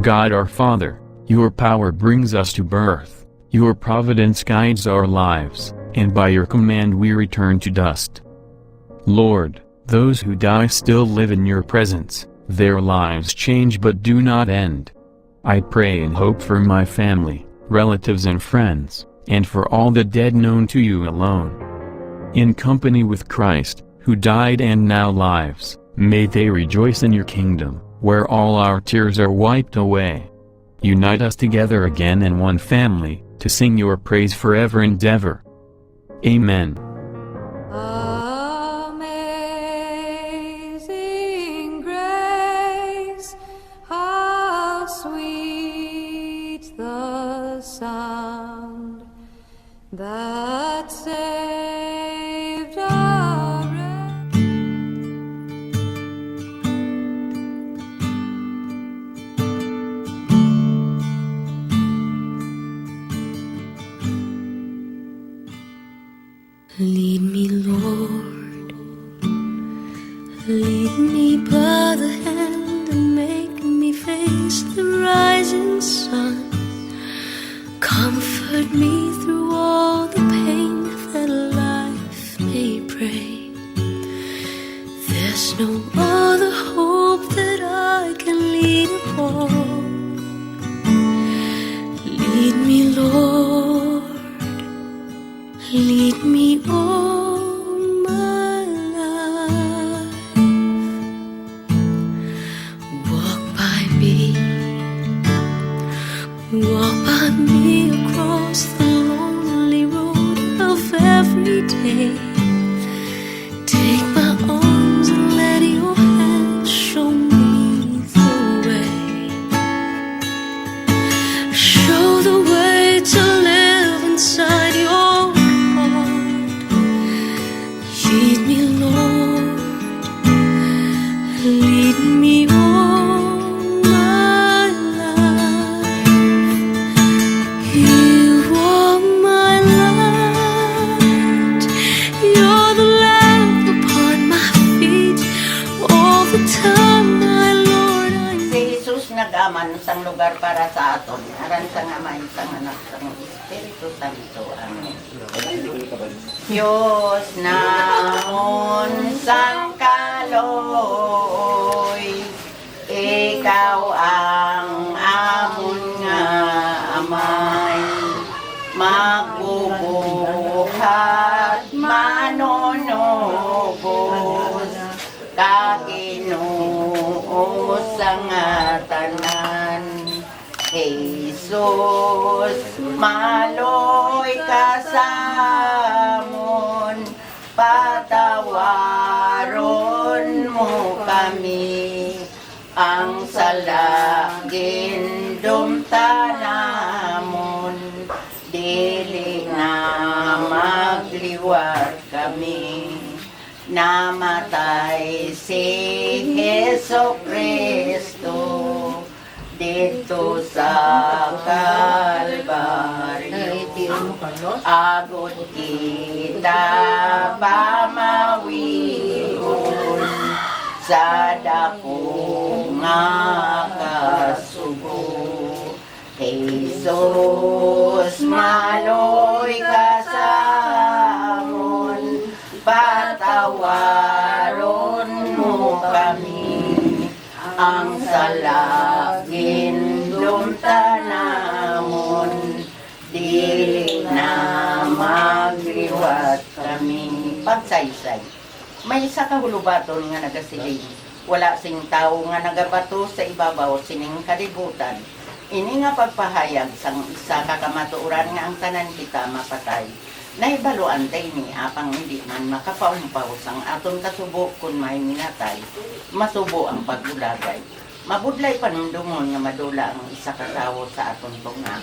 God our Father, your power brings us to birth, your providence guides our lives, and by your command we return to dust. Lord, those who die still live in your presence, their lives change but do not end. I pray and hope for my family, relatives and friends, and for all the dead known to you alone. In company with Christ, who died and now lives, may they rejoice in your kingdom, where all our tears are wiped away. Unite us together again in one family, to sing your praise forever and ever. Amen. Amazing grace, how sweet the sound that saved a wretch. Lead me, Lord, lead me by the hand and make me face the rising sun. Comfort me through all the pain that life may bring. There's no other hope that I can lean upon. Lead me, Lord, lead me all my life. Walk by me across the lonely road of every day. Take my arms and let your hand show me the way. Show the way to live inside your heart. Lead me, Lord, lead me all my life. You are my light. You're the lamp upon my feet. All the time, my Lord, Si Jesus nag-aman sang lugar para sa aton. Aran sang Ama, sang Anak, sang Espiritu Santo. Amen. Diyos namon sang kaloy, ikaw ang amon nga amay, magbubuhat manonobos, kakinuo sang tanan. Jesus, maloy kasamon, patawaron mo kami, ang salagin dumtanamon, dili na magliwat kami. Namatay si Heso Kristo dito sa Kalbaryo. Agot kita pamawihon sa dako nga kasugo. Jesus, maloy kasamon, patawaron mo kami, ang salagin dumtanamon, dili na magliwat kami. Pagsaysay, may isa ka hulubaton nga nagasiling, wala sing tao nga nagabato sa ibabaw sining kalibutan. Ini nga pagpahayag sang isa kakamatuoran nga ang tanan kita mapatay. Naibaluan tay ni apang hindi man makapaumpaw sang aton kasubo kun may minatay, masubo ang pagulagay. Mabudlay panumdumon nga madula ang isa ka tawo sa aton tunga.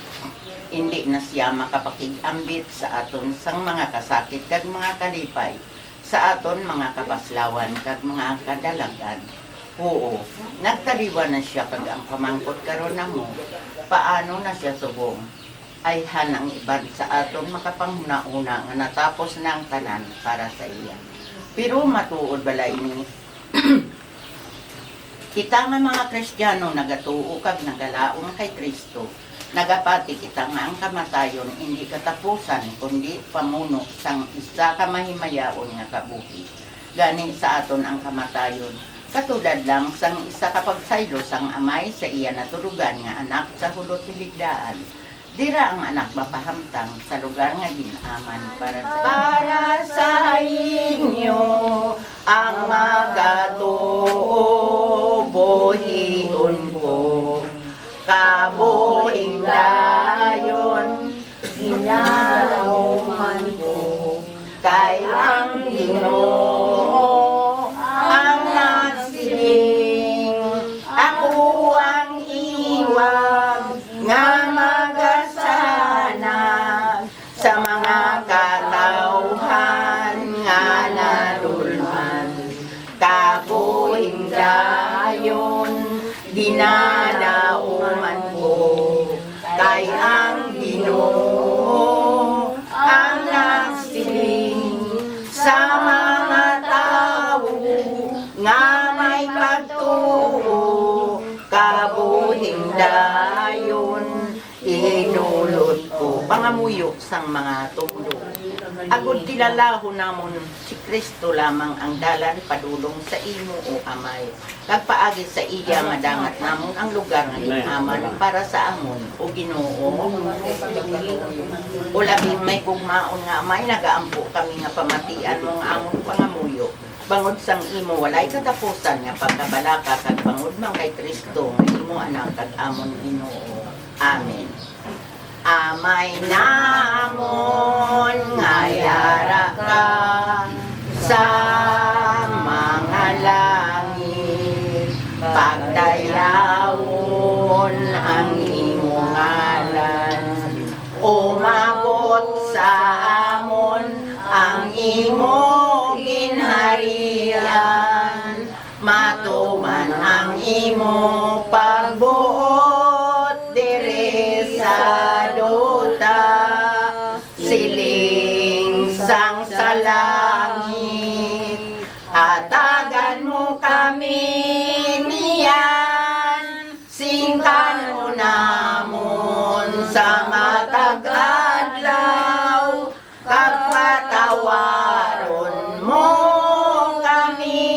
Hindi na siya makapakig-ambit sa aton sang mga kasakit kag mga kalipay, sa aton mga kabaslawan kag mga kadalagan. Oo, nagtaliwa na siya pag ang pamangkot karon na mo. Paano na siya subong? Ay hanang iban sa aton makapanguna-una nga natapos na ang tanan para sa iya. Pero matuod balay ni Kita nga mga Kristiyano nagatuo kag nagalaom kay Kristo. Nagapati kita nga ang kamatayon hindi katapusan kundi pamuno sang isa ka mahimayaon nga kabuhi. Gani sa aton ang kamatayon. Katulad lang sang isa ka pagsaylo sang amay sa iya natulugan nga anak sa hulot hiligdaan. Dira ang anak mapahamtang sa lugar nga ginaman para sa inyo ang magatubuhion ko. Kabuing dayon, ginalauman ko, kay ang Ginoo ang nagsiling. Ako ang iwag nga magasanag sa mga katawhan nga nadulman. Kabuing dayon, dinadauman ko, kay ang Ginoo ang nagsiling sa mga tao nga may pagtuo. Kabuhing dayon inulot ko, pangamuyo sang mga tulo. Agud kilalaho namon si Kristo lamang ang dalan padulong sa imo o amay. Nagpaagi sa iya madangat namon ang lugar nga ginaman para sa amon o Ginoo. O labing may pugmaon nga amay nagaampo kami nga pamatian mo nga amon pangamuyo. Bangod sang imo walay katapusan nga pagkabalaka kag bangod man kay Kristo nga imo anak kag amon Ginoo. Amen. Amay namon nga yara ka sa mga langit, pagdayawon ang imong ngalan, umabot sa amon ang imong ginharian, matuman ang imong pagbuot dire sa duta, siling sang sa langit, hatagan mo kami niyan, singkan namon sa matag adlaw, kapatawaron mo kami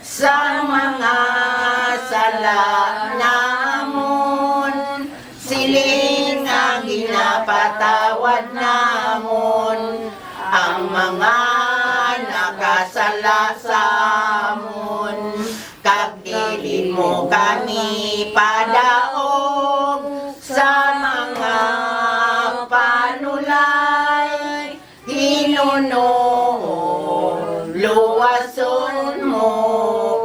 sa mga sala namon, siling nga ginapatawad namon ang mga nakasala sa amon, kag dili mo kami padaog sa mga panulay. Ginoo, luwason mo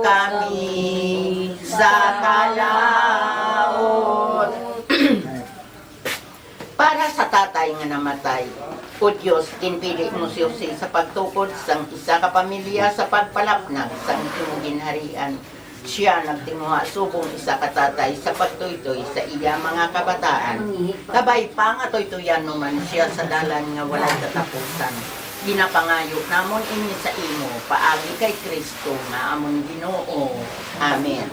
kami sa kalaot. Para sa tatay nga namatay, o Diyos, kinpili mo si Jose sa pagtukod sang isa ka pamilya sa pagpalapnag sang imong ginharian. Siya nagtinguha subong isa ka tatay sa pagtuytoy sa iya mga kabataan. Kabay pa nga tuytoyan naman siya sa dalan nga walay katapusan. Ginapangayo namon ini sa imo, paagi kay Kristo nga amon Ginoo. Amen.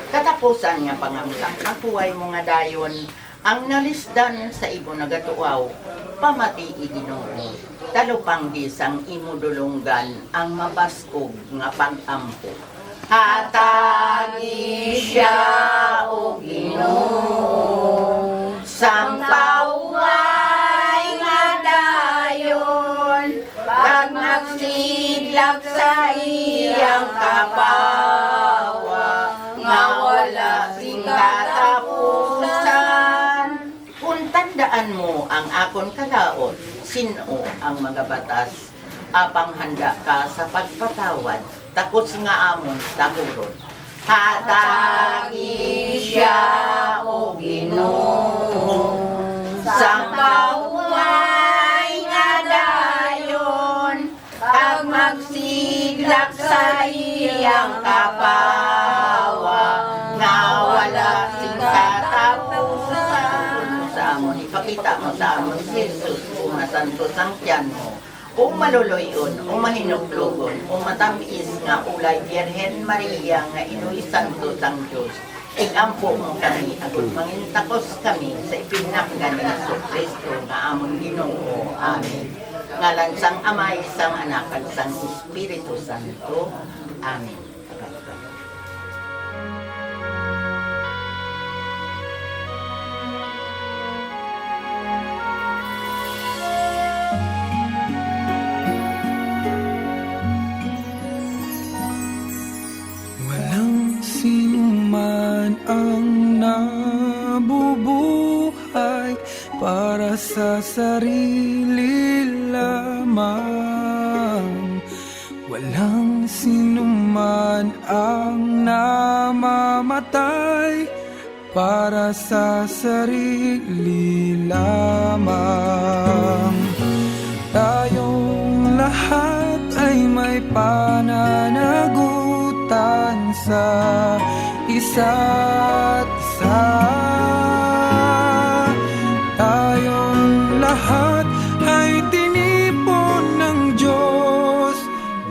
Katapusan nga pangamtang ang buhay mo nga dayon, ang nalisdan sa ibo nagatuaw, pamati Ginoo. Talupang gisang imo dulunggan ang mabaskog nga pag-ampo. Hatagi siya o Ginoo, sampaway nga dayon, pag magsidlak sa iyang kapawa, nga wala sing katapusan. Kung tandaan mo ang akon kalaot, sino ang mga batas, apang handa ka sa pagpatawad, takot nga amon tagurod. Hatagi siya o Ginoo, sampaway nga dayon, pag magsiglak sa iyang kapawa, nga wala sing katapusan. Sa amon, ipakita mo sa amon si Jesus, kung nasanto sang tiyan mo, o maluluyon, o mahinuplugon, o matamis nga ulay Birhen Maria nga inuy santo sang Diyos. Ikampo mo kami, agad mangintakos kami sa ipinakgan ni Jesucristo nga amon Ginoo. Amen. Ngalan sang Amay, sang Anak, at sang Espiritu Santo. Amen. Walang sinuman ang nabubuhay para sa sarili lamang. Walang sinuman ang namamatay para sa sarili lamang. Tayong lahat ay may pananagutan sa isa't isa. Tayong lahat ay tinipon ng Diyos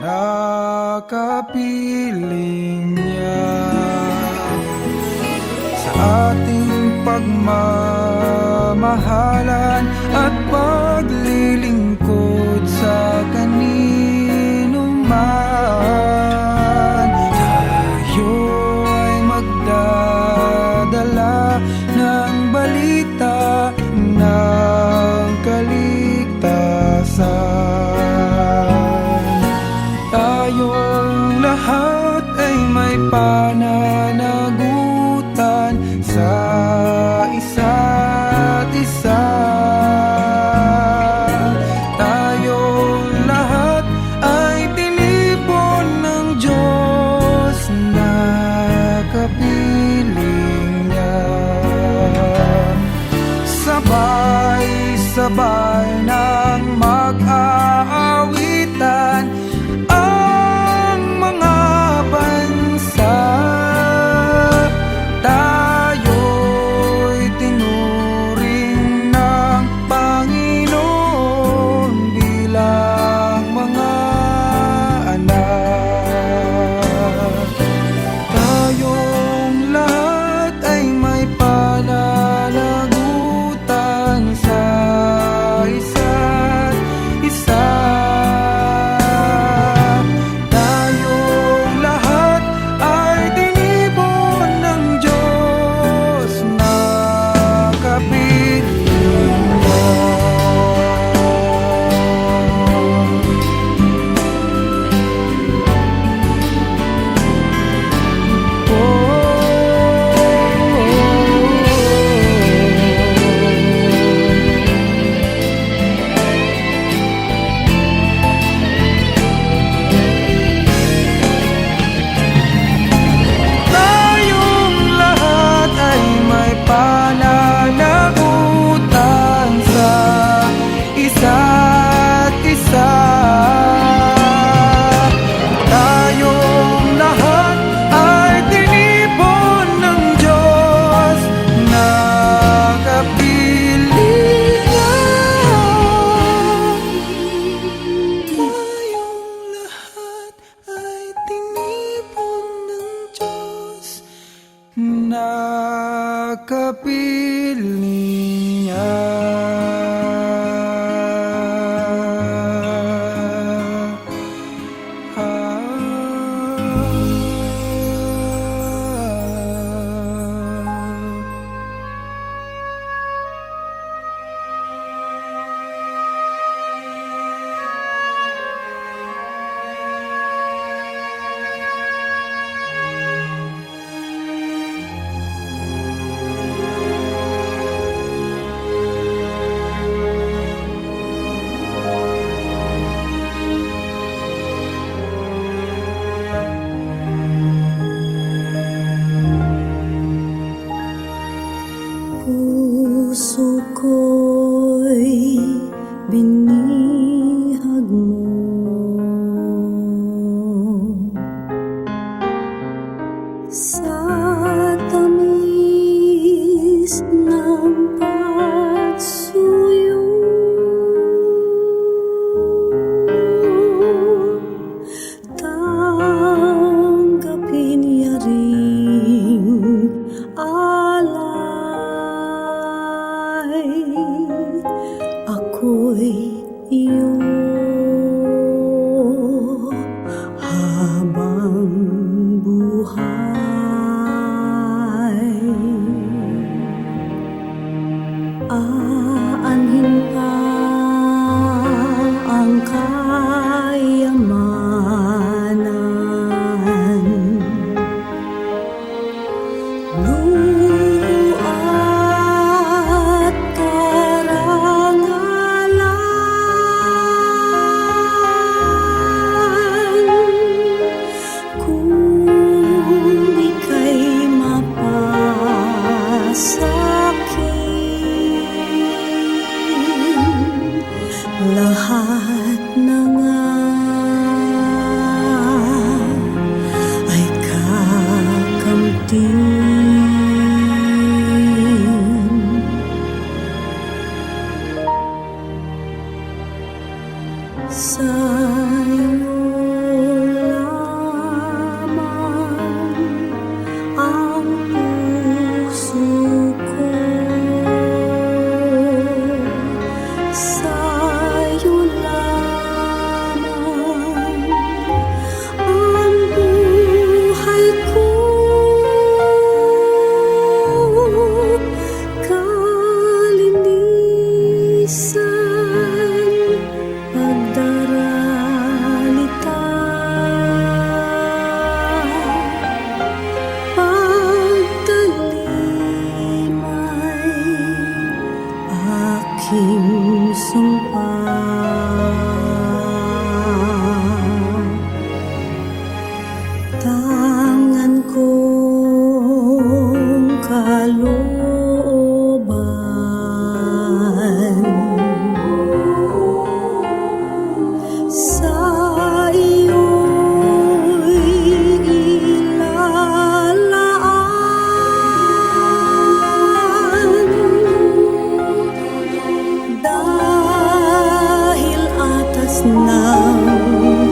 na kapiling niya. Sa ating pagmamahalan at paglilingkod sa kanino man, tayo ay magdadala ng balita ng kaligtasan. Tayong lahat ay may pananagutan sa isa't isa. Tayong lahat ay tinipon ng Diyos na kapiling niya. Sabay-sabay nang mag-aawitan ang mga bansa. Tayo'y tinuring ng Panginoon bilang mga anak. Tayong lahat ay may pananagutan sa isa't isa. Tayong lahat ay tinipon ng Diyos na kapiling niya. Tayong lahat ay may pananagutan sa isa't isa. Tayong lahat ay tinipon ng Diyos na kapiling niya. Tayong lahat ay tinipon ng Diyos na kapiling niya. Puso ko'y binihag mo, sa tamis ng pagsuyo. Sa'yo lamang ang puso ko, sa'yo lamang ang buhay ko, kalinisan, pagdaralita, pagtalimay, aking sumpa. Tangan kong kalooban sa iyo'y ilalaan, dahil atas ng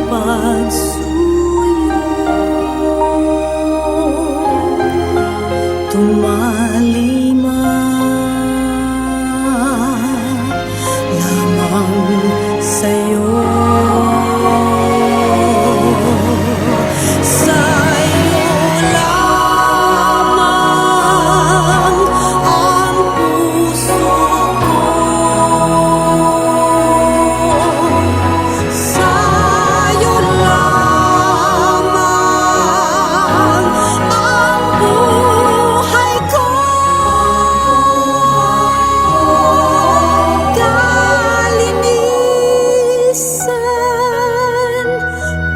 pagsuyo tumalima lamang sa'yo. Sa'yo lamang ang puso ko, sa'yo lamang ang buhay ko, kalinisan,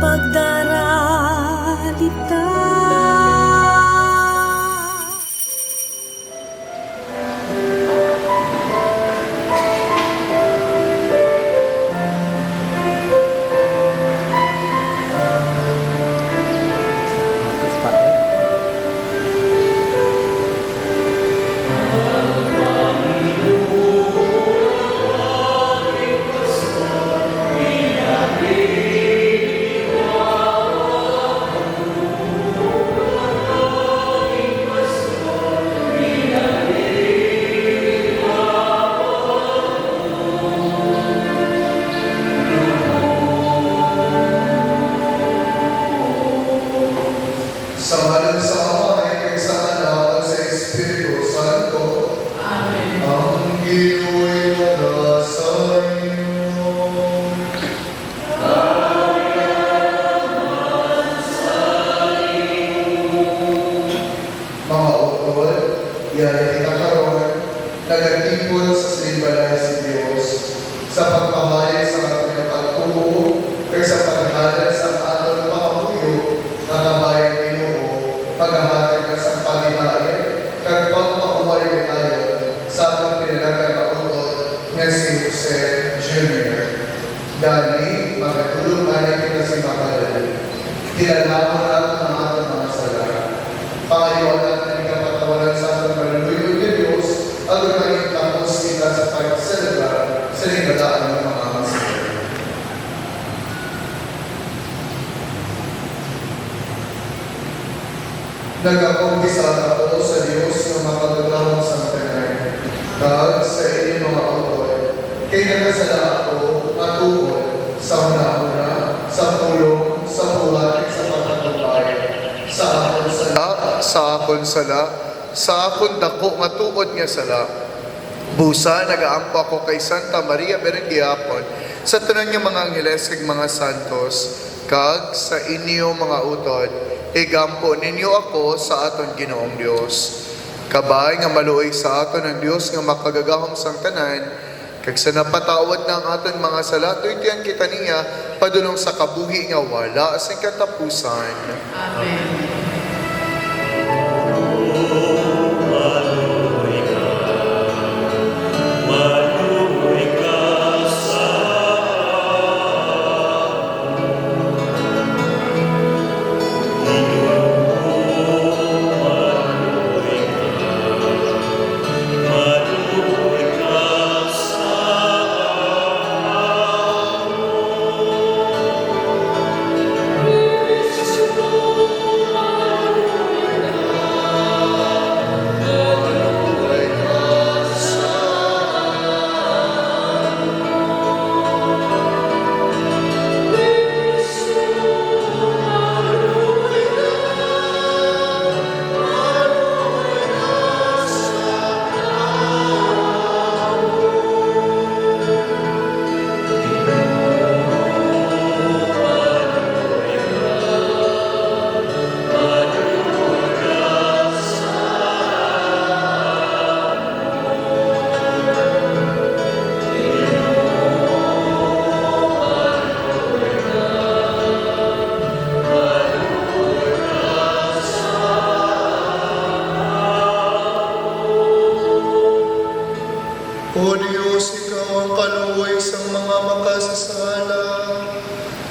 pagdaralita. Sa ngalan sa Ama, ay sa Anak, at sa Espiritu Santo. Amen. Ang Ginoo'y nasa inyo. Mga utol, yan ay kinakaroon, nagtipon sa simbahan si Diyos sa pagpahayag sa ating pagpupo kay sa paghahalad sa ating pakapuyo na kabayan paghahatid ka sa palihain, kag pagpakuhay ni tayo sa atong pinalagan na utol nga si Jose Jr. Dali, magkatulungan ay kita si Makalan. Kinalaman natin ang ating mga sala. Pangayawan natin ang kapatawaran sa atong panunuyo ni Diyos at magiging tapos kita sa pag-celebrar sa ligadaan ng mga masaya. Nagkakumpisa ako sa Diyos ng mapagagawang santanay, kag sa inyong mga utol, kay nakasala ako matungkol sa una-una, sa pulong, sa buhat, sa pagkakabay, sa akon sala, sa akon dako matuod nga sala. Busa, nagaampo ako kay Santa Maria Berengiapon, sa tanan nga mga angheles kag mga santos, kag sa inyo mga utol, igampo ninyo ako sa aton Ginoong Dios. Kabay nga maluoy sa aton ang Dios nga makagagahom sang tanan, kag sa napatawad na ang aton mga sala, tuytian kita niya padulong sa kabuhi nga wala sing katapusan. Amen.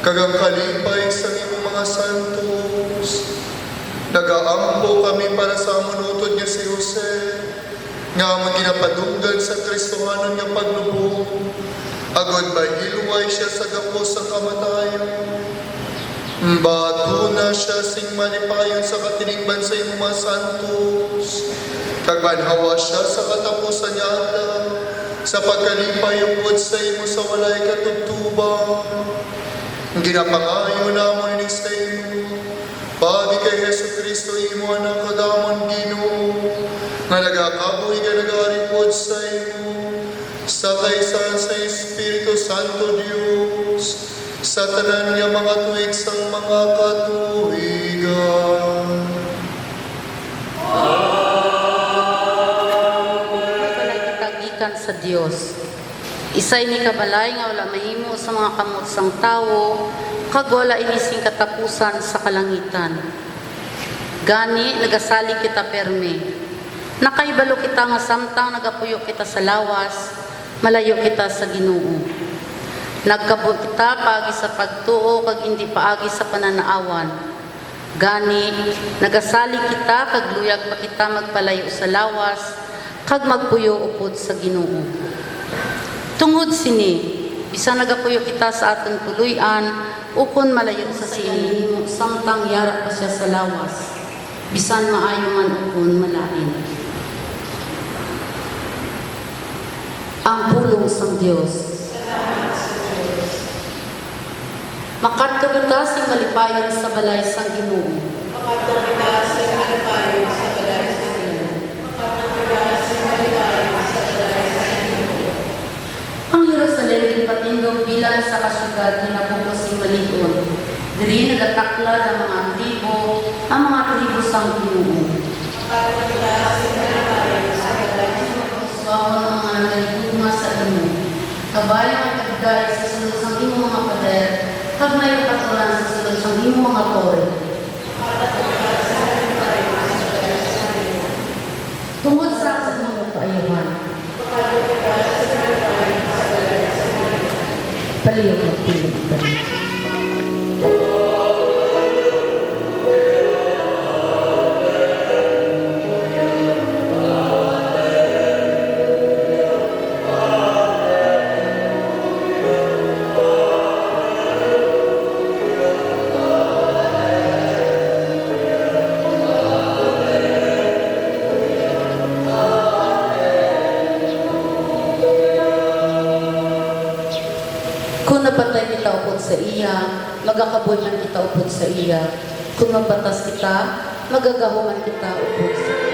kagang kalipay sa imong mga santos. Nagaampo kami para sa manutod niya si Jose, nga maginapadunggan sa Kristohanon nga paglubong, agod mahilway siya sa gapos sa kamatayon. Bago na siya sing malipayon sa katiningban sa imong mga santos, kagbanhawa siya sa katapusan niya sa pagkalipay upod sa imo sa walay katubtuban. Ginapangayo namon ni sa imo, pagi kay Hesus Kristo imo anak kadamon Ginoo, nga nagakabuhi ka nagaripod sa imo, sa kaysa sa Espiritu Santo Dios, sa tanan niya mga tuig sang mga katuigan. Panagkitagikan sa Dios. Isay ni kabalay nga wala mahimo sa mga kamot sang tawo, kag wala inising katapusan sa kalangitan. Gani nagasali kita perme. Nakaibalo kita nga samtang nagapuyo kita sa lawas, malayo kita sa Ginoo. Nagkabot kita paagi sa pagtuo kag hindi paagi sa pananaawan. Gani nagasali kita kag luyag pa kita magpalayo sa lawas kag magpuyo upod sa Ginoo. Tungod sini, bisan nagapuyo kita sa atong tuluyan, ukon malayo sa sini, samtang yara pa siya sa lawas, bisan maayo man ukon malain. Ang pulong sang Dios. Makadto kita sing malipayon sa balay sang Ginoo. Makadto kita sing malipayon sa balay sang Ginoo. Makadto kita sing malipayon sa balay sang Ginoo. Ang Jerusalem ginpatindog bilang sa kasyudad ni napupos sing maligon. Diri nagatakla ang mga tribo sang Ginoo. Makadto kita sing malipayon sa balay sang Ginoo. Suwawon ang mga nagiguma sa Ginoo. Kabayo ang kagday sa sunod sang imong mga pader, kag may katulan sa sunod sang imong mga tol. Tungod sa imong kaayuhan. Palihog magpilog ka rin. Kung napatay kita upod sa iya, magakaboy man kita upod sa iya. Kung mabatas kita, magagahuman kita upod sa iya.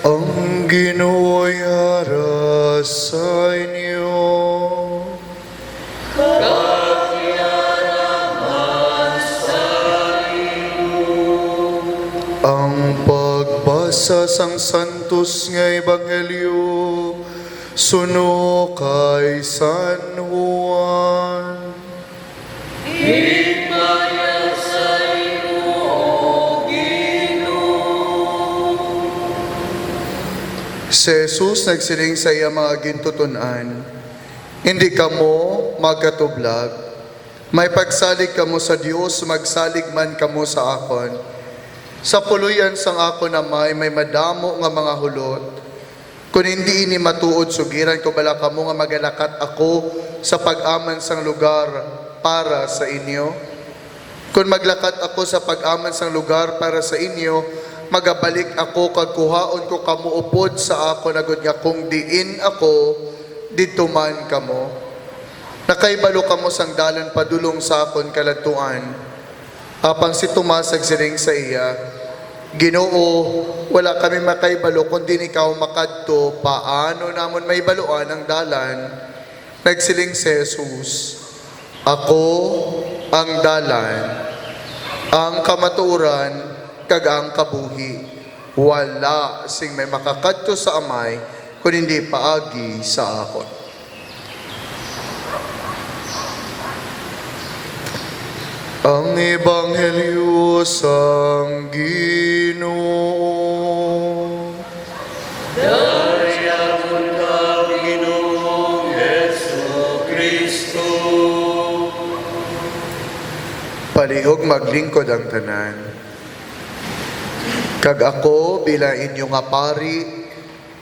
Ang Ginoo'y ara sa inyo. Ang pagbasa sang santos nga ebanghelyo suno kay San Juan. Si Jesus nagsiling sa iya mga gintutunan, hindi kamo magkatublag, may pagsalig kamo sa Dios, magsalig man kamo sa akon. Sa puluyan sang ako na may madamo nga mga hulot, kung hindi ini matuod sugiran ko bala kamo nga magalakat ako sa pag-aman sang lugar para sa inyo. Kung maglakat ako sa pag-aman sang lugar para sa inyo, magabalik ako kag kuhaon ko kamo upod sa ako nagod nga kung diin ako didto man kamo. Nakaibalo kamo sang dalan padulong sa akon kaladtuan. Apang si Tomas nagsiring sa iya, Ginoo, wala kami makaibalo kundi ikaw makadto, paano namon maibaluan ang dalan? Nagsiling si Jesus, "Ako ang dalan, ang kamatuoran, kag ang kabuhi. Wala sing may makakadto sa Amay kun hindi paagi sa akon." Ang Ebanghelyo sang Ginoo. Palihog maglingkod ang tanan. Kag ako bilang inyong nga pari,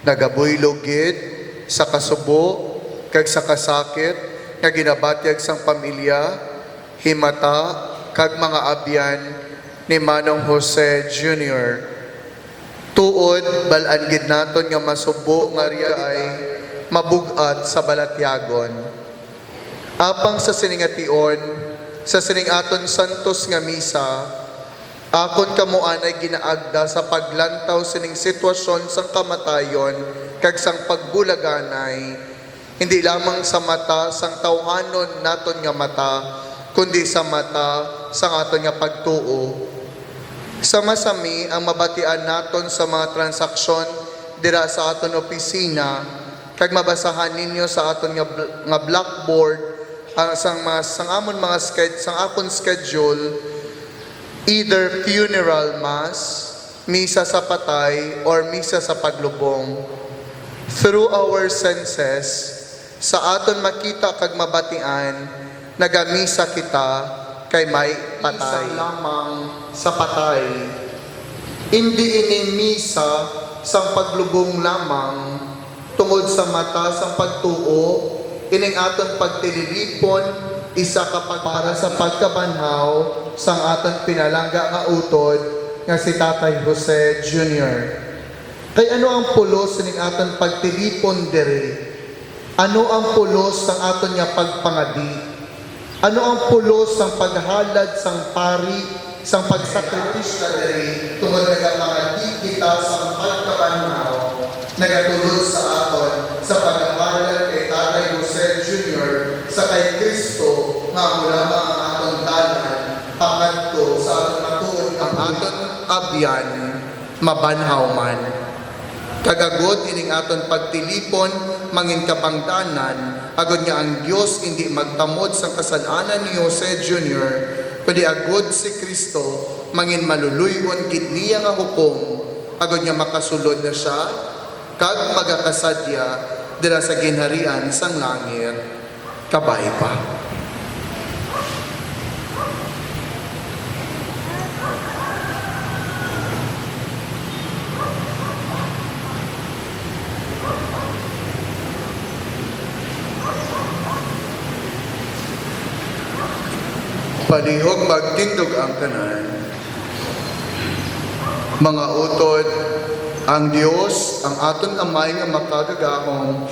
nagabuy lugid sa kasubo, kag sa kasakit, nga ginabatyag sang pamilya, himata, kag mga abyan ni Manong Jose Jr. Tuod, balaan gid naton nga masubo nga riya ay mabugat sa balatyagon. Apang sa siningation, sa siningaton santos nga misa, akon kamuan ay ginaagda sa paglantaw sining sitwasyon sang kamatayon kag sang pagbulaganay, hindi lamang sa mata sang tawhanon naton nga mata, kundi sa mata sang aton nga pagtuo. Sama sami ang mabatian naton sa mga transaksyon dira sa aton opisina, kag mabasahan ninyo sa aton nga blackboard ang sang amon mga sang akon schedule, either funeral mass, misa sa patay, or misa sa paglubong. Through our senses, sa aton makita kag mabatian, nagamisa kita kay may patay. Misa lamang sa patay. Hindi ini misa sang paglubong lamang tungod sa mata sang pagtuo, ining aton pagtililipon, isa kapag para sa pagkabanhaw sang aton pinalangga nga utod nga si Tatay Jose Jr. Kay ano ang pulos ning aton pagtilipon diri? Ano ang pulos sang aton nga pagpangadi? Ano ang pulos sang paghalad sang pari, sang pagsakripisyo diri tungod nagapangadi kita sang pagkabanhaw, nagatulod sa aton sa paghalad kay Tatay Jose Jr. sa kay Kristo nga mula ang aton dalan pangadto sa aton matuod ang aton abyan mabanhaw man. Kagagod ining aton pagtilipon mangin kabangdanan, agod nga ang Dios hindi magtamod sa kasalanan ni Jose Jr. kundi agod si Kristo mangin maluluyon gid niya nga hukom, agod nga makasulod na siya kag magakasadya dira sa ginharian sang langit. Kabay pa. Palihog magtindog ang tanan. Mga utod, ang Dios, ang aton Amay nga makagagahom,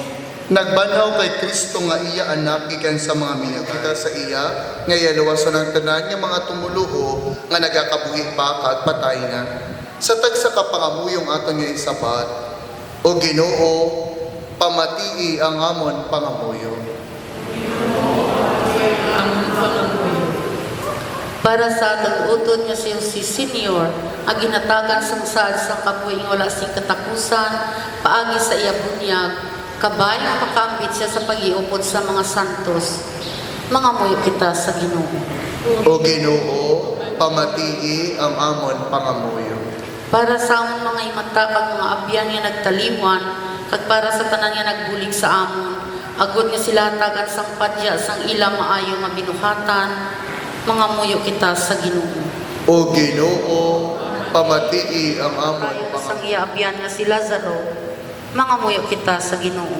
nagbanhaw kay Kristo nga iya anak gikan sa mga minakita sa iya, nga iyaluwason ang tanan nga mga tumuluho nga nagakabuhi pa kag patay na. Sa tagsa kapangamuyong aton nga isabat, o Ginoo, pamatii ang amon pangamuyo. Para sa atong utod nga si Senior, ang ginatagan sang saad sa kabuhing wala sing katapusan, paagi sa iya bunyag, kabay ang pakambit siya sa pag-iupod sa mga santos. Mga muyo kita sa Ginoo. O Ginoo, pamatii ang amon pangamuyo. Para sa amon mga imata kag mga abyan nga nagtaliwan, kag para sa tanan nga nagbulig sa amon, agod nga sila tagan sang padya sang ila maayo mabinuhatan, mga muyo kita sa Ginoo. O Ginoo, pamatii ang amon Ayon pangamuyo. sang iya abyan nga si Lazaro, mga muyo kita sa Ginoo.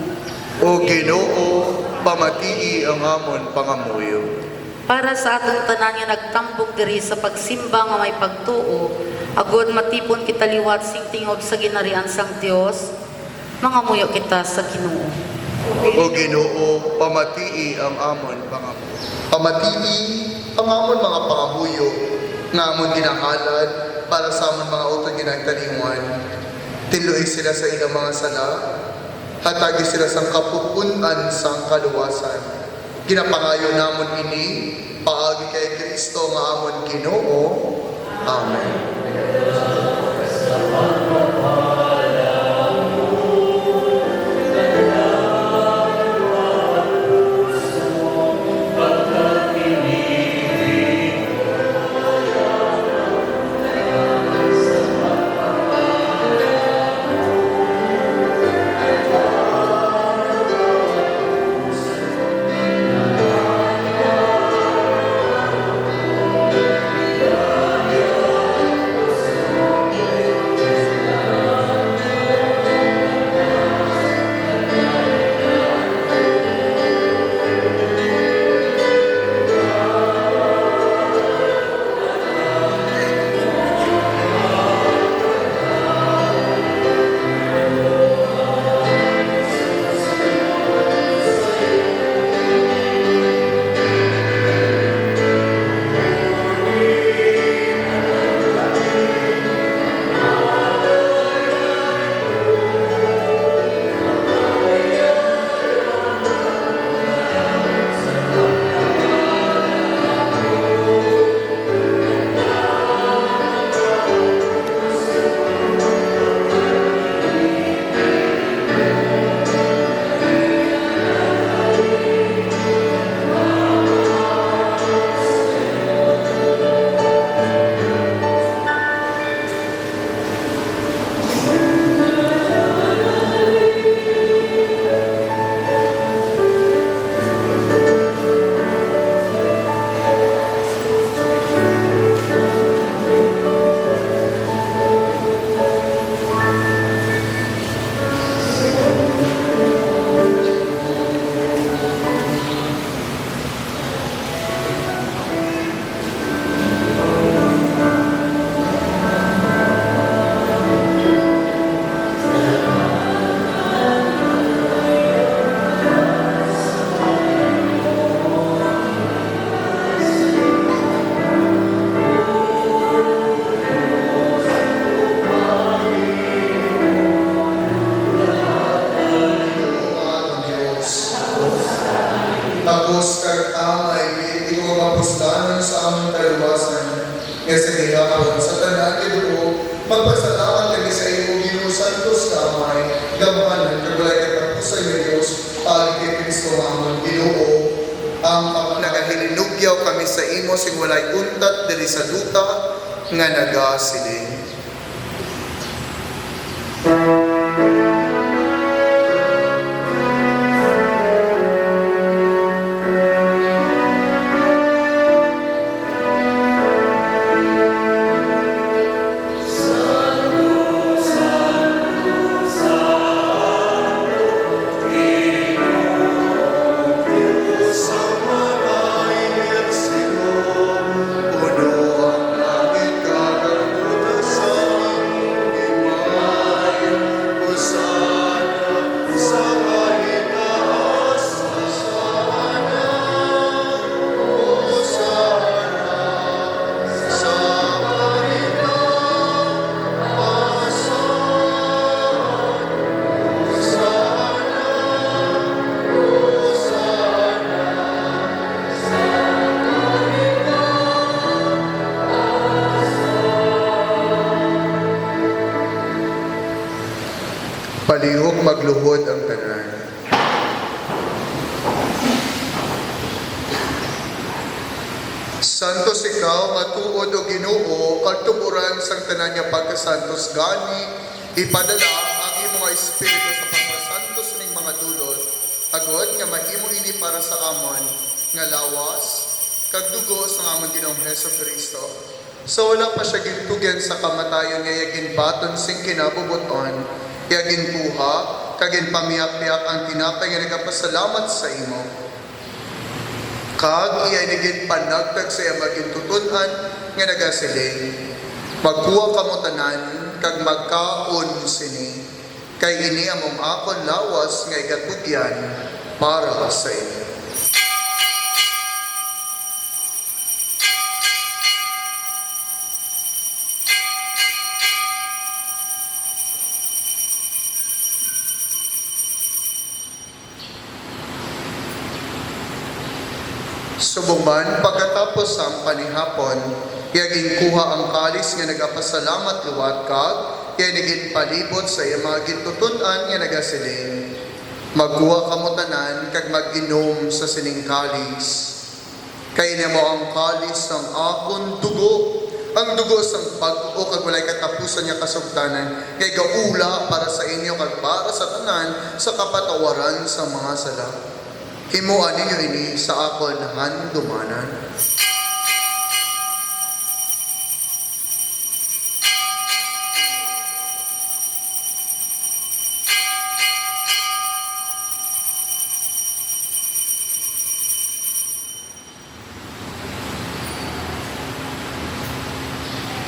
O Ginoo, pamatii ang amon pangamuyo. Para sa atong tanan nga nagtambok diri sa pagsimba nga may pagtuo, agod matipon kita liwat sing tingob sa ginarian sang Dios, mga muyo kita sa Ginoo. O Ginoo, pamatii ang amon pangamuyo. Pamatii ang amon mga pangamuyo nga amon ginahalad para sa amon mga utod ginagtaliwan. Tiluoy sila sa ilang mga sala, Hatagi sila sang kapupunan sang kaluwasan. Ginapangayo namon ini, paagi kay Kristo nga amon Ginoo. Amen. Tapos kartamay, hindi ko mapustanan sa aming kaluwasan. Nga sa gihapon, sa tanan ito, magpasalamat kami sa iyo, Ginoo Santos kamay, gabanan, kabalay katapusan ni Diyos, pagi kay Kristo amon Ginoo. Ang nagahilinugyaw kami sa imo, sing walay untat dali sa duta, nga nagasiling. Palihog magluhod ang tanan. Santos ikaw, matuod o Ginoo, kagtuburan sang tanan niya pagkasantos gani, ipadala ang imong espiritu sa pagkasantos ning mga dulot, agod nga mahimo ini para sa amon, nga lawas, kagdugo sa amon Ginoong Hesukristo. So wala pa siya gintugyan sa kamatayon nga yagin baton sing kinabubuton, yagin puha, kagin pamiyak-piyak ang tinapay nga nagapasalamat sa imo. Kag iyay naging panagtag sa iya maging tutunan nga nagasiling. Magkuha kamo tanan, kag magkaon sini. Kay ini among akon lawas nga igatugyan para sa inyo. Subuman pagkatapos ang panihapon, yaging kuha ang kalis nga nagapasalamat luwat kag, yanigin palibot sa iya mga gintutunan nga nagasiling. Magkuha kamo tanan kag mag-inom sa sining kalis. Kay mo ang kalis ng akon dugo, ang dugo sang pag-o kag walay katapusan nga kasugtanan, kay gaula para sa inyo kag para sa tanan sa kapatawaran sa mga sala. Himuan ninyo ini sa akon handumanan.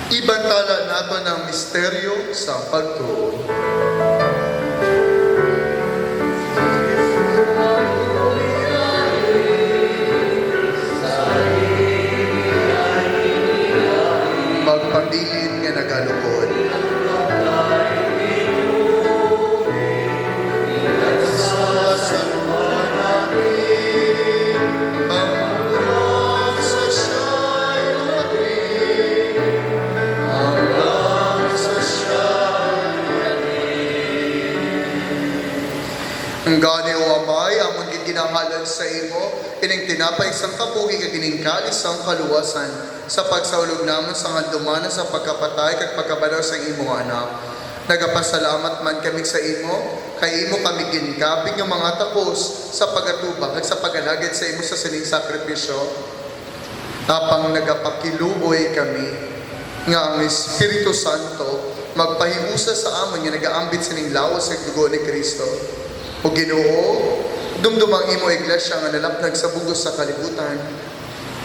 Ibantala nato ng misteryo sa pagtuo. Magpabilin nga nagalukod. Ang gani o amay, amon ginahalad sa imo, ining tinapay sang kabuhi kag ining kalis sang kaluwasan, sa pagsaulog namon sa handumana sa pagkapatay kag pagkabanaw sa imo anak. Nagapasalamat man kami sa imo, kay imo kami ginkaping yung mga tapos sa pagatubang at sa pagalagad sa imo sa sining sakripisyo. Tapang nagapakiluboy kami, nga ang Espiritu Santo magpahiusa sa amon nga nagaambit sining lawas sa dugo ni Kristo. O Ginoo, dumdumang imo iglesia nga nalapnag sa bugos sa kalibutan.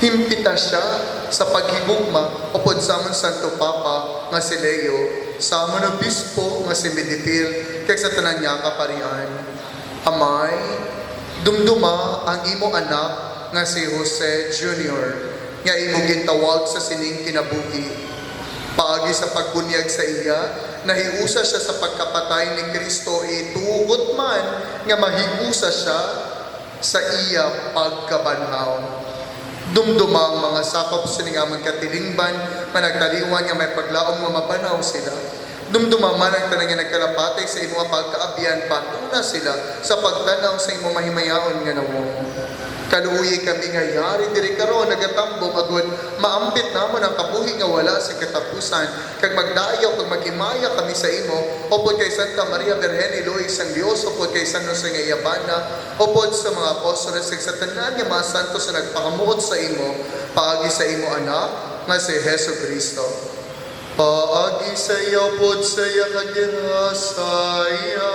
Himpita siya sa paghigugma upod sa amon Santo Papa nga si Leo, sa amon Obispo nga si Medipil, kag sa tanan niya kaparian. Amay, dumduma ang imo anak nga si Jose Jr. nga imo gintawag sa sining kinabuhi. Paagi sa pagbunyag sa iya, nahiusa siya sa pagkapatay ni Kristo, itugot man nga mahiusa siya sa iya pagkabanhaw. Dumdumang mga sakop siningamon katilingban, managtaliwan nga may paglaom nga mabanaw sila. Dumduma man ang tanang nga nagkalapatay sa imo pagkaabian, patuna sila sa pagtanaw sa imo mahimayaon nga nawong. Kaluoy kami nga yari diri karon nagatambong agud maambit namon ang kabuhi nga wala sa katapusan kag magdayaw kag magimaya kami sa imo upod kay Santa Maria Virgen Eloy sang Dios upod kay San Jose nga Yabana upod sa mga apostoles kag sa tanan nga mga santo sa nagpakamuot sa imo paagi sa imo anak nga si Jesucristo. Paagi sa iyo pod sa iya kagirasaya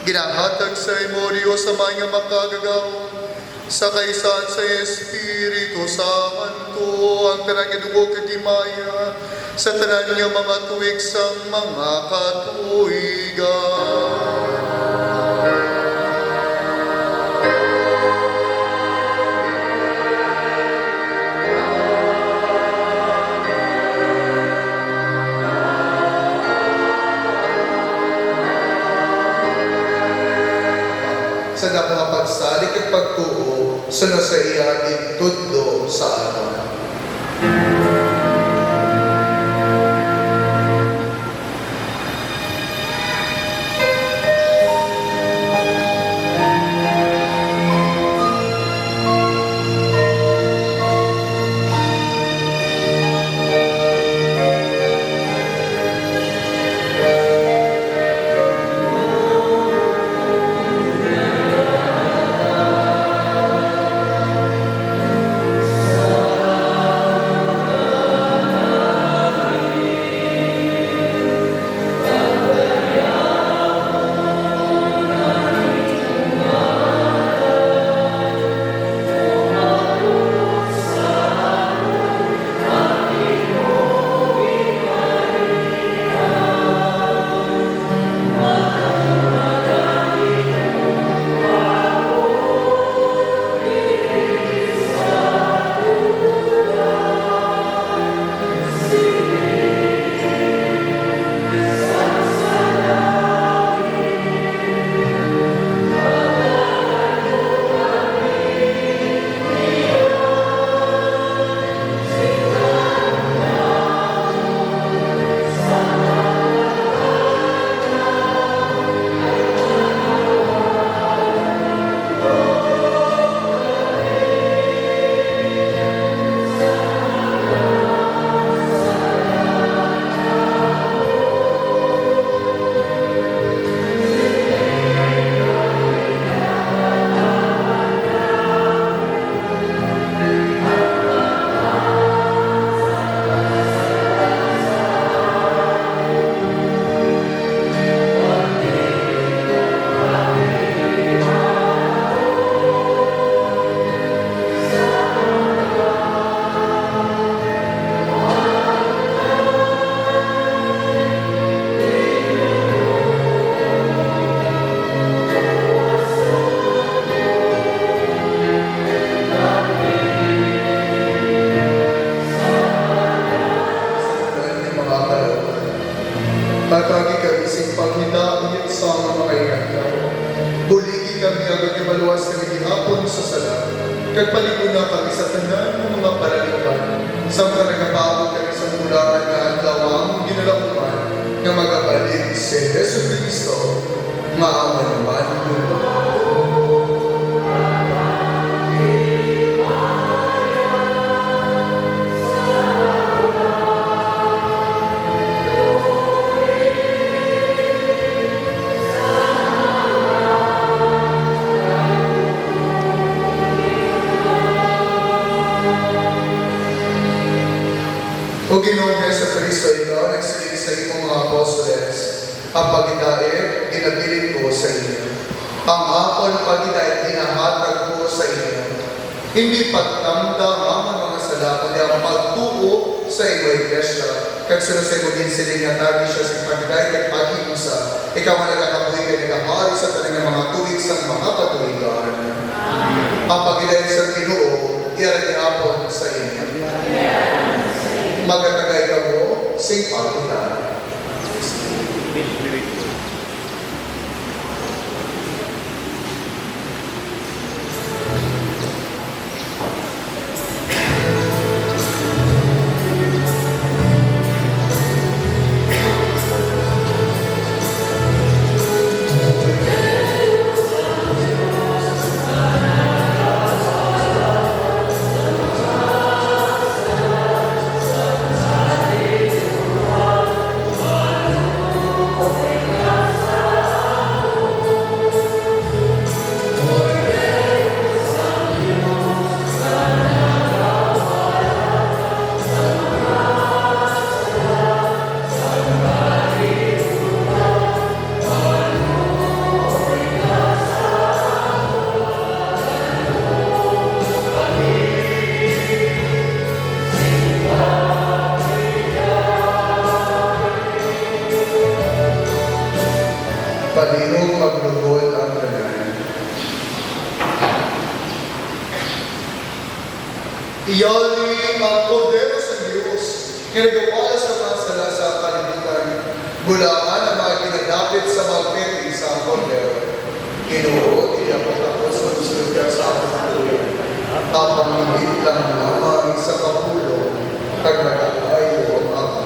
ginahatag sa imo Dios sa mga makagagaw sa kaisan sa Espiritu Santo, ang tanang idugo kagimaya, sa tanan niya mga tuwig sang mga katuigan. Sa mga pagsalik at pagtuo, sunod sa iya intudlo sa anon. paghidait sa mga inagdaw. Buligi kami agad ibaluas kami gihapon sa sala. Kagpaligo na kami sa tanan ng mga paralikan. Sa mga nagapagod kami sa mulangan na adlaw ang ginalakuman na magabalik si Yesu Cristo. Maaman naman yun. O Ginoong Yesu Cristo, ikaw nagsalig sa iyong mga apostoles, ang paghidaip, ginabilin ko sa inyo. Ang akon paghidaip, hinahatag ko sa inyo. Hindi pagtamdam ang mga sala, kundi ang pagtuo sa iyong iglesia. Kag sinusay mo din sila nga tagi siya sa paghidaip at paghiusa. Ikaw ang nagkakabuhi ka nagkahari sa talagang mga tuwig sa mga katuwigan. Ang paghidaip sa Ginoo, iaragihapon sa inyo. Magkatagay ka mo, sing pagkitaan. Palihog maglugod ang tanan. Iyali ang kordero sa Diyos, ginagawa sa mga sala sa kalibutan, bulaan ang mga ginadapit sa magpeti sa kordero. Ginoo, iyapot ako sa gusto sa aking tuloy. Tapangingit lang lamang sa kapulo, kag nagkakayo ang aking.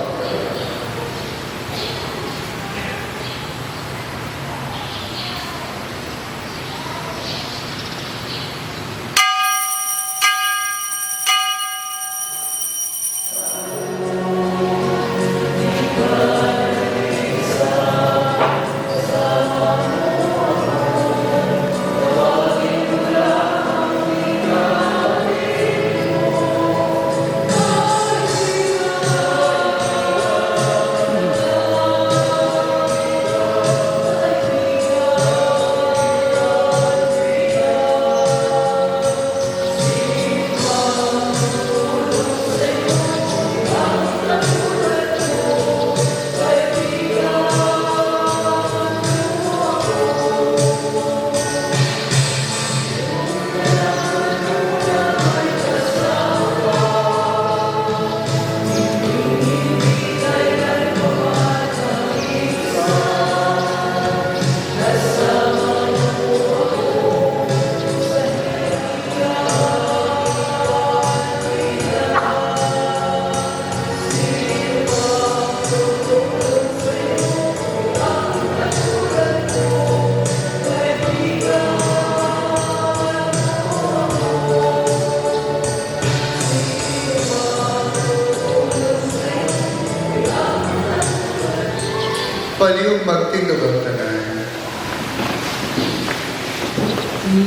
Palihog magtindog ang tanan.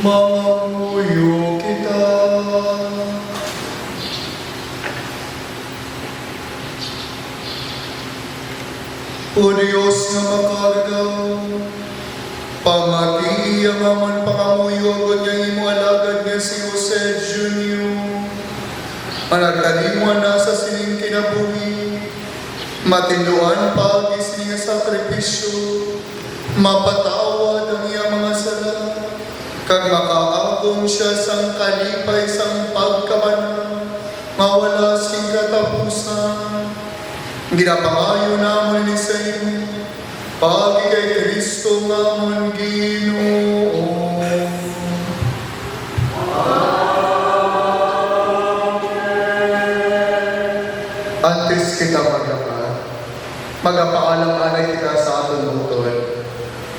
Manguyo kita. O Diyos na makargaw, pamati ang aman pangamuyo niya imo alagad nga si Jose Jr. Managkalimuan na sa sining kinabuhi, matinduan pagis niya sakripisyo, mapatawad ang iya mga sala, kag makaagom siya sang kalipay sang pagkabanan, mawala sing katapusan. Ginapangayo naman ni sa inyo, Pagi kay Kristo nga mon Ginoo. Antes kita magapaalam-alay kita sa aton butod.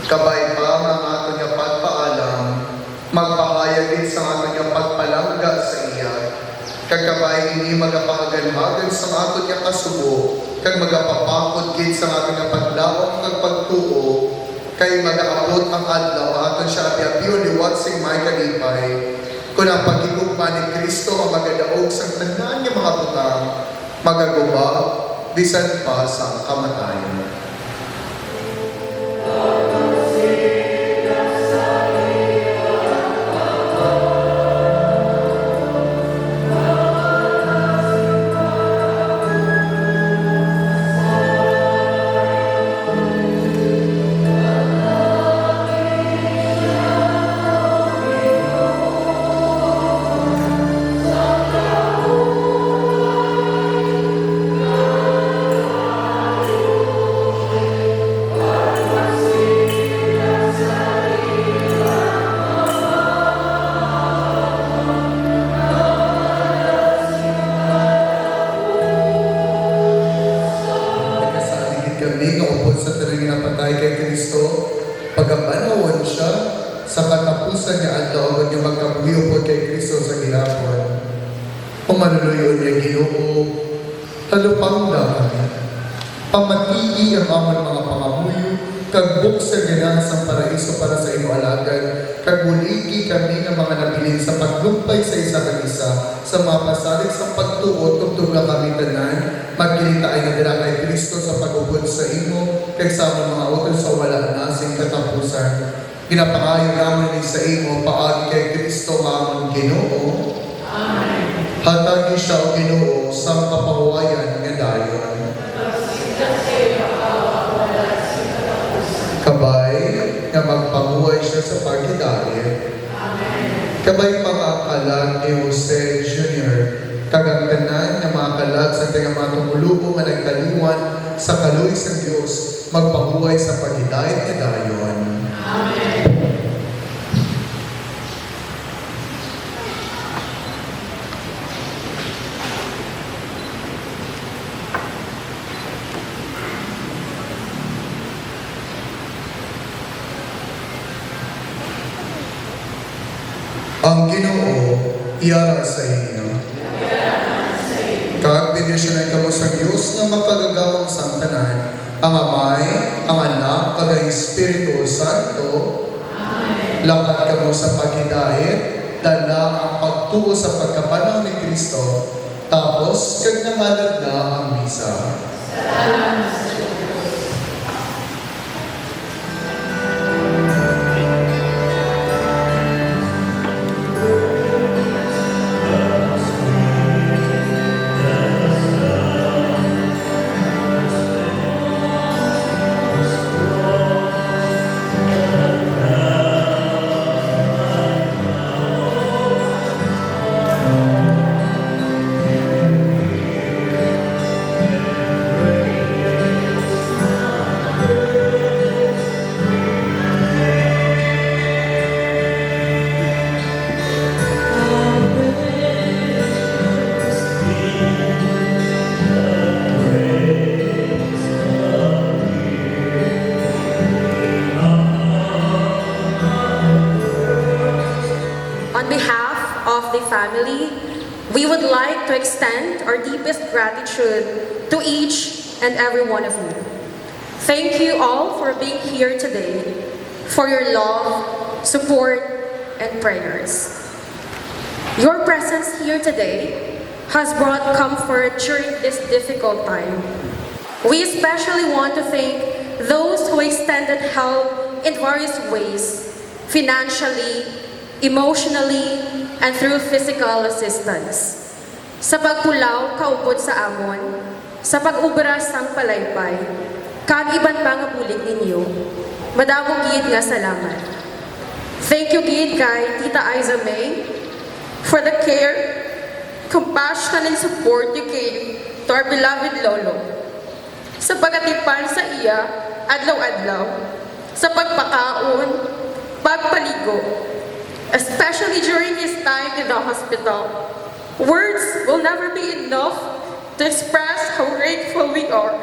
Kabay pa ang aton nga pagpaalam, magpahayagin sa aton nga pagpalangga sa iya. Kagkabay ini magapahagan-hagan sa aton nga kasubo, kag magapapakod gid sa aton nga paglaom kag pagtuo, kay magaabot ang adlaw aton siya api-apiyon liwat sing may kalipay. Kung ang pagigugma ni Kristo ang magadaog sa tanan nga mga butang, magaguba bisan pa sa kamatayon. Kami kaupod sa taring napatay kay Kristo, pagkapanawon siya sa katapusan niya at laoban niya magkabuhi upod kay Kristo sa gihapon. Pumanuloyon niya Ginoo, talupang dahan, pamatii ang amon mga pangamuyo, kag buksan niya sa paraiso para sa imo alagad, kag muligi kami ng mga nabilin sa paglumpay sa isa kag isa, sa mga pasalig sa pagtuot tugtog na kami tanan, magkilita ay nadira kay Kristo sa pag-ubod sa imo, kay sa among mga utol sa wala na sing katapusan. Ginapangayo namin ni sa imo, paagi kay Kristo among Ginoo. Amen. Hatagi siya o Ginoo sa kapahuwayan nga dayon. Kabay nga magpamuhay siya sa pagkidali. Kabay mga kalag ni Jose Jr. kagangganan nga mga kalag sa tinga mga tumulubo nga nagkaliwan sa kaluy sa Diyos, magpamuhay sa pagkidayat ni dayon. Amen. Ang Ginoo iyara sa inyo. Kag binisyonan kamo sa Dios nga makagagawang samtanan, ang Amay, ang Anak, kag ang Espiritu Santo. Amen. Lakat kamo sa paghidayet, dala ang pagtuo sa pagkapanaw ni Kristo, tapos kag nangalad na ang misa. Salamat sa Diyos. On behalf of the family, we would like to extend our deepest gratitude to each and every one of you. Thank you all for being here today, for your love, support, and prayers. Your presence here today has brought comfort during this difficult time. We especially want to thank those who extended help in various ways, financially, emotionally, and through physical assistance. Sa pagpulaw, kaupod sa amon, sa pag-ubras sang palaypay, kag iban pa nga bulig ninyo, madamong gid nga salamat. Thank you gid kay Tita Aiza May for the care, compassion, and support you gave to our beloved Lolo. Sa pagatipan sa iyo, siya adlaw-adlaw sa pagpakaon, pagpaligo, especially during his time in the hospital. Words will never be enough to express how grateful we are.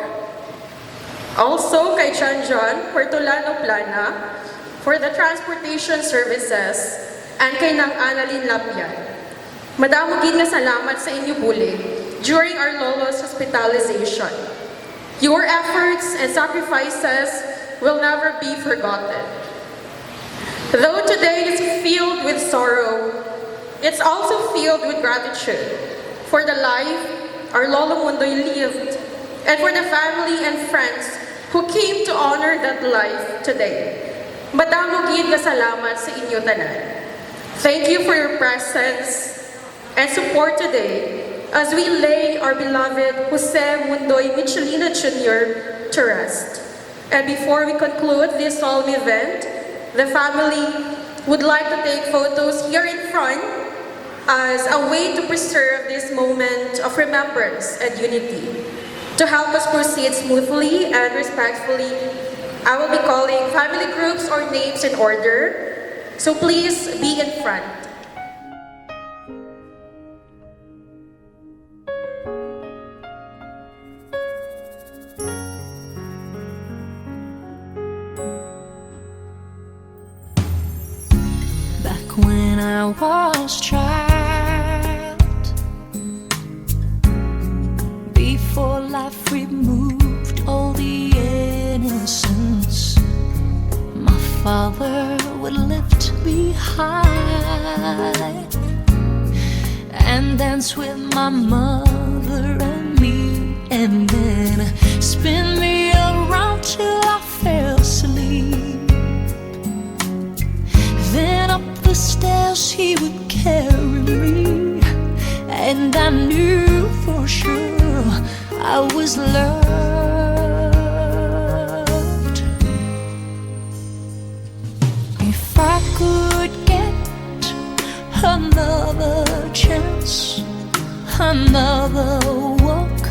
Also kay John Puertolano Plana for the transportation services and kay Nang Annalyn Lapian. Madamo gid nga salamat sa inyo bulig during our lolo's hospitalization. Your efforts and sacrifices will never be forgotten. Though today is filled with sorrow, it's also filled with gratitude for the life our Lolo Mundoy lived and for the family and friends who came to honor that life today. Madamo gid nga salamat sa inyo tanan. Thank you for your presence and support today as we lay our beloved Jose Mundoy Michelina Jr. to rest. And before we conclude this solemn event, the family would like to take photos here in front as a way to preserve this moment of remembrance and unity. To help us proceed smoothly and respectfully, I will be calling family groups or names in order, so please be in front. Back when I was child, before life removed all the innocence, my father would lift me high and dance with my mother and me, and then spin me around till I fell asleep. Then up the stairs he would carry me, and I knew for sure I was loved. If I could get another chance, another walk,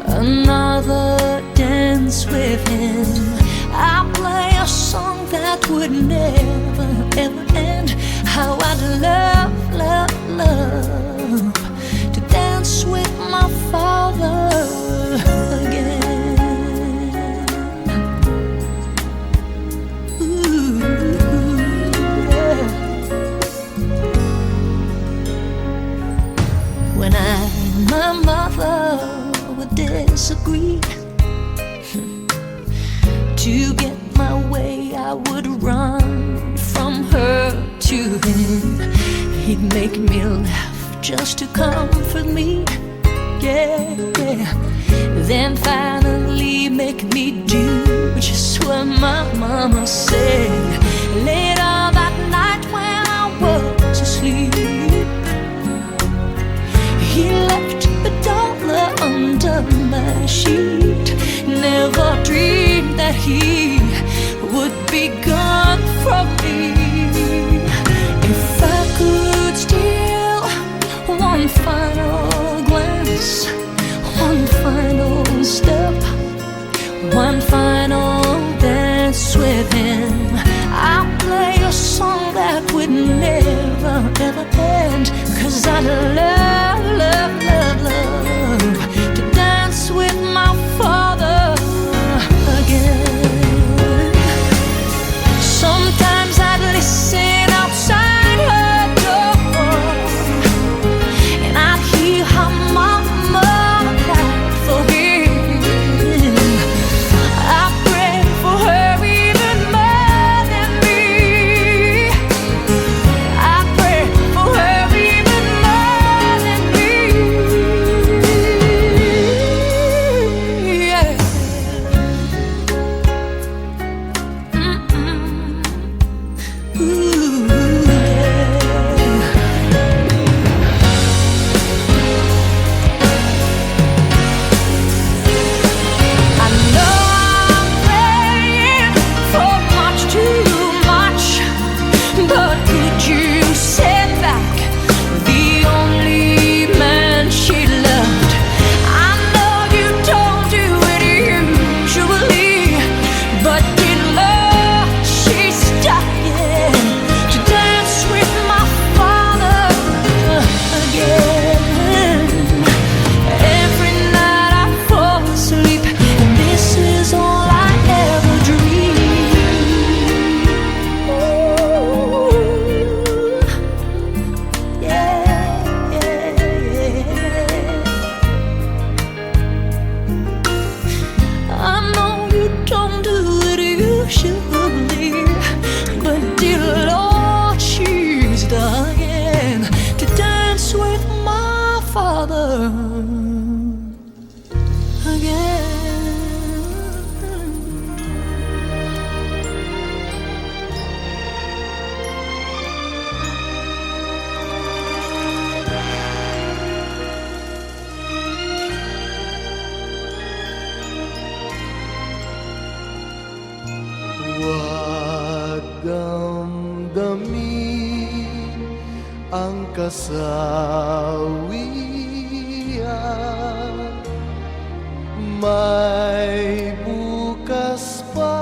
another dance with him, I'll play a song that would never ever end. How I'd love, love, love to dance with my father again. Ooh, yeah. When I and my mother would disagree, to get my way I would run from her to him. He'd make me laugh just to comfort me, yeah, yeah. Then finally make me do just what my mama said. Later that night when I was asleep, he left $1 under my sheet. Never dreamed that he would be gone from me. If I could steal one final glance, one final step, one final dance with him, I'll play a song that would never ever end. 'Cause I love, love, love, love to dance with my father again. Sometimes I'd listen outside her door, and I'd hear her mama cry for him. I pray for her even more than me. I pray for her even more than me. usually. But dear Lord, she's dying to dance with my father again. Huwag damdamin ang kasawian. May bukas pa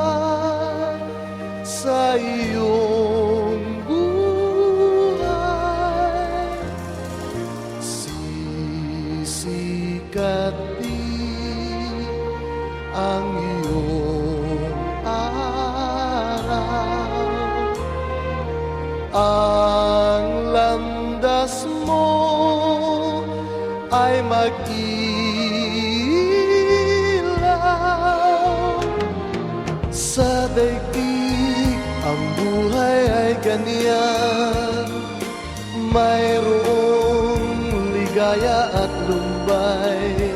sa iyong buhay. Sisikat din ang iyong araw. Ang landas mo ay mag-ilaw. Sa daigdig ang buhay ay ganyan. Mayroong ligaya at lumbay.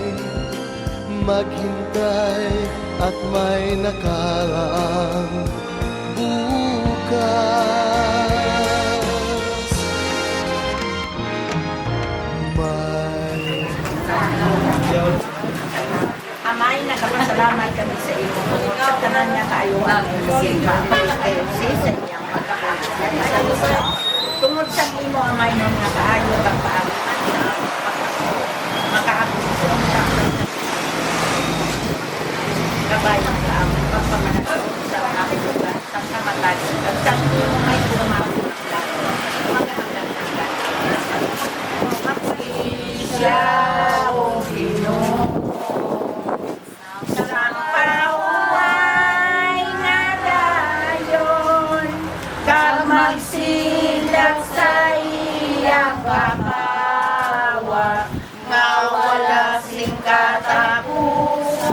Maghintay at may nakaraang bukas. May Amay, nakapasalamat kami sa iyo. Sa tanan niya kaayuan ng silba. Kayo sa iyang pagkakaroon. Tungod sa imo, Amay, nung nakaayo ang paaraman niya, makaabot sa kabayan sa aming pagpamanagod sa aking lugar, sa kamatag, at sa iyong may pumapit ng lahat. Magandang Magpisa o Ginoo. Magsilak sa iyang kapawa, nga wala sing katapusan.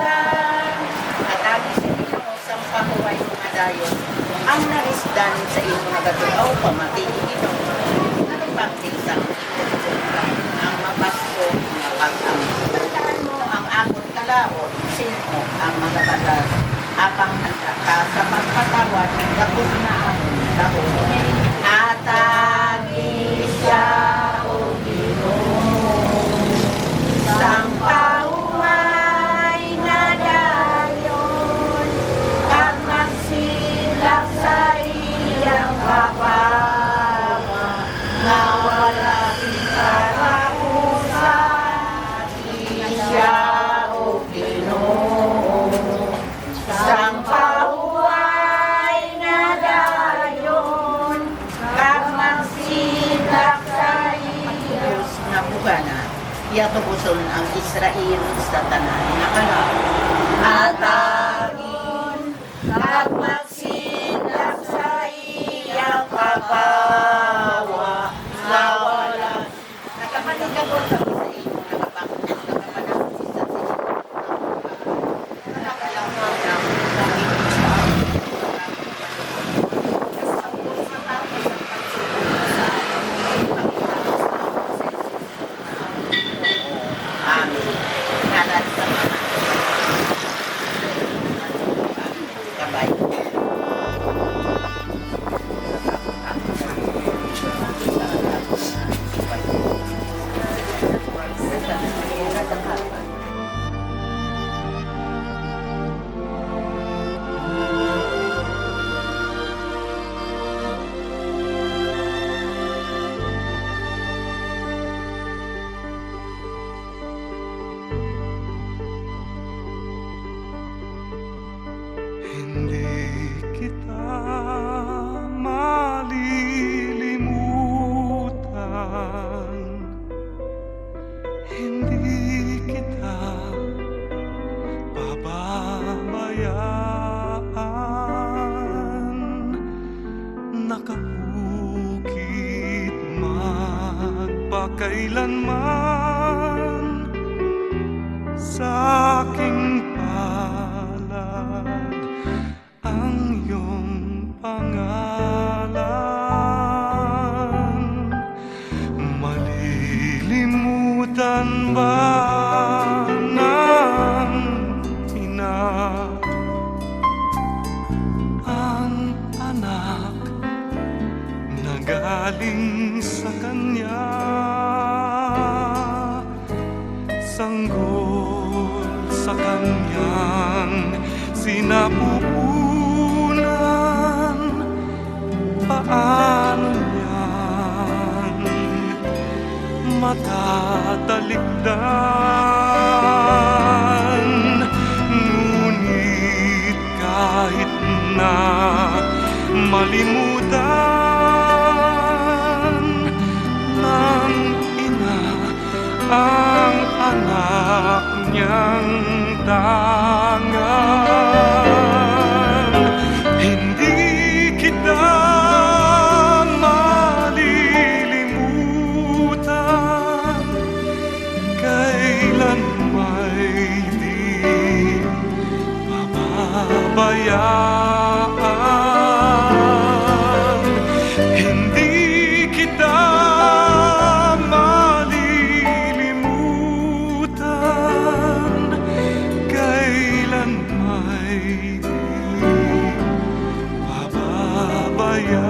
Katagi sa Ginoo sa pahuway mga dayon, ang narisdan sa iyong nagatulaw, pamati Ginoo. Ano pang tinsang ang mapasko nga pag-amon. Tandaan mo ang akong kalaot, sino ang mga batas, apang handa ka sa pagpatawad ng gapos na amon dahon. Atagi siya o Ginoo, sang pahuway nga dayon, kag magsilak sa iyang kapawa, nga wala sing katapusan. Siya o Ginoo, sang pahuway nga dayon, kag magsilak sa iyang nga bugana, yatubuson ang Israel sa tanan nga kalaot. Atagin, kag magsilak sa iyang kapawa, nga wala. Nakapanig ako sa iyo, nakapangit, nakapanahon si sa nakalaman ng amin. Ngalan sa mga kabay. Hindi kita malilimutan. Hindi kita pababayaan. Nakabukit magpakailanman sa aking palad ang iyong galing sa Kanya, sanggol sa Kanyang sinapupunan. Paano niyan matatalikdan? Ngunit kahit na malimutan ng ina ang anak niyang tangan, hindi kita malilimutan, kailan may di pababayaan. Hindi kita malilimutan, kailan may di pababayaan.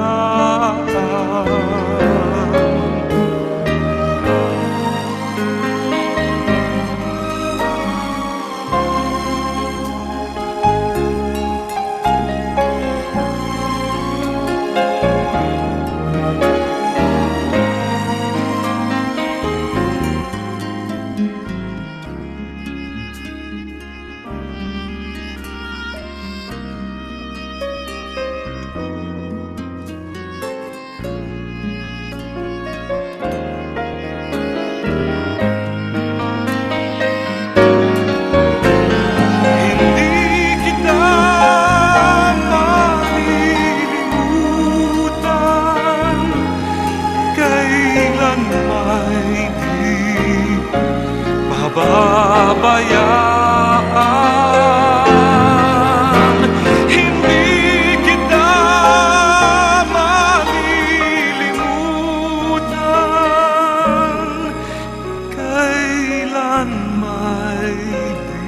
Hindi kita malilimutan, kailan may di pababayaan. Hindi kita malilimutan, kailan may di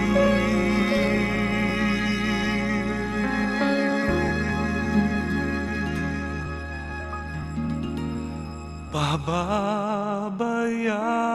pababayaan.